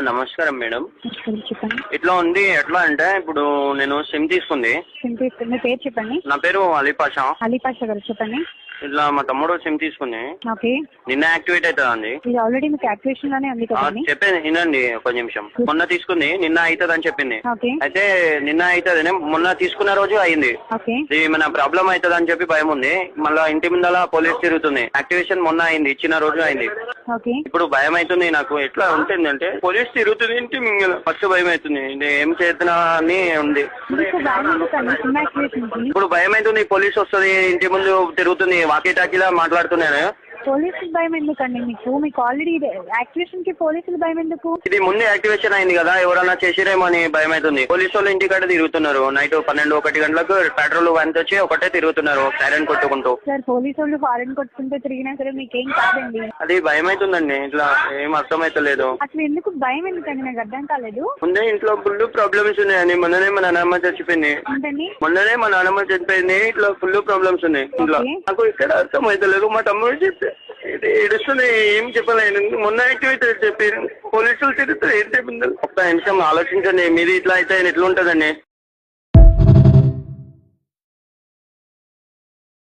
నమస్కారం మేడం. చెప్పండి. ఇట్లా ఉంది. ఎట్లా అంటే ఇప్పుడు నేను సిమ్ తీసుకుంది. సిమ్ తీసుకుని మీ పేరు చెప్పండి. నా పేరు అలీపాషా. అలీపాషా గారు చెప్పండి. ఇట్లా మా తమ్ముడు సిమ్ తీసుకుంది. ఓకే. నిన్న యాక్టివేట్ అవుతుందా అండి? ఇది ఆల్రెడీ మీకు యాక్టివేషన్ లోనే ఉంది కదండి. చెప్పేది వినండి ఒక నిమిషం. మొన్న తీసుకుంది, నిన్న అవుతుంది అని చెప్పింది. ఓకే. అయితే నిన్న అవుతుంది, మొన్న తీసుకున్న రోజు అయింది. ఓకే. ఇది మన ప్రాబ్లం అవుతుంది అని చెప్పి భయం ఉంది. మళ్ళీ ఇంటి ముందల పోలీస్ తిరుగుతుంది. యాక్టివేషన్ మొన్న అయింది, ఇచ్చిన రోజు అయింది. ఓకే. ఇప్పుడు భయం అవుతుంది నాకు. ఎట్లా ఉంటుంది అంటే పోలీస్ తిరుగుతుంది ఇంటి ముంగల, ఫస్ట్ భయం అవుతుంది. ఏం చేస్తున్నా అని ఉంది. మీకు భయం ఎందుకండి సిమ్ యాక్టివేషన్ కి? ఇప్పుడు భయం అవుతుంది, పోలీస్ వస్తుంది ఇంటి ముందు తిరుగుతుంది, వాకీ టాకీలా మాట్లాడుతున్నాను. పోలీసులు భయం ఎందుకండి మీకు ఆల్రెడీ యాక్టివేషన్ కి పోలీసులు భయం ఎందుకు? ఇది ముందే యాక్టివేషన్ అయింది కదా, ఎవరన్నా చేసిరేమో అని భయం అవుతుంది. పోలీసు వాళ్ళు ఇంటికాడ తిరుగుతున్నారు. నైట్ 12-1 గంటలకు పెట్రోల్ వ్యాన్ వచ్చి ఒకటే తిరుగుతున్నారు సైరన్ కొట్టుకుంటూ. సార్ పోలీసు వాళ్ళు ఫారెన్ కొట్టుకుంటూ తిరిగినా సరే మీకేం కాదండి. అది భయం అవుతుందండి. ఇట్లా ఏం అర్థమైతలేదు. అసలు ఎందుకు భయం ఎందుకండి నాకు అర్థం కాలేదు. ముందే ఇంట్లో ఫుల్ ప్రాబ్లమ్స్ ఉన్నాయని. మొన్ననే మా నాన్నమ్మ చచ్చిపోయింది. ఏంటండి? మొన్ననే మా నాన్నమ్మ చచ్చిపోయింది. ఇట్లా ఫుల్ ప్రాబ్లమ్స్ ఉన్నాయి ఇంట్లో. నాకు ఇక్కడ అర్థమైతలేదు. మా తమ్ముడు చెప్పి ఏడుస్తుంది, ఏం చెప్పలేదు. మొన్న యాక్టివేట్ చెప్పి పోలీసులు తిరుగుతారు. ఏం చెప్పింది? ఒక్క నిమిషం ఆలోచించండి. మీది ఇట్లా అయితే ఎట్లా ఉంటుందండి?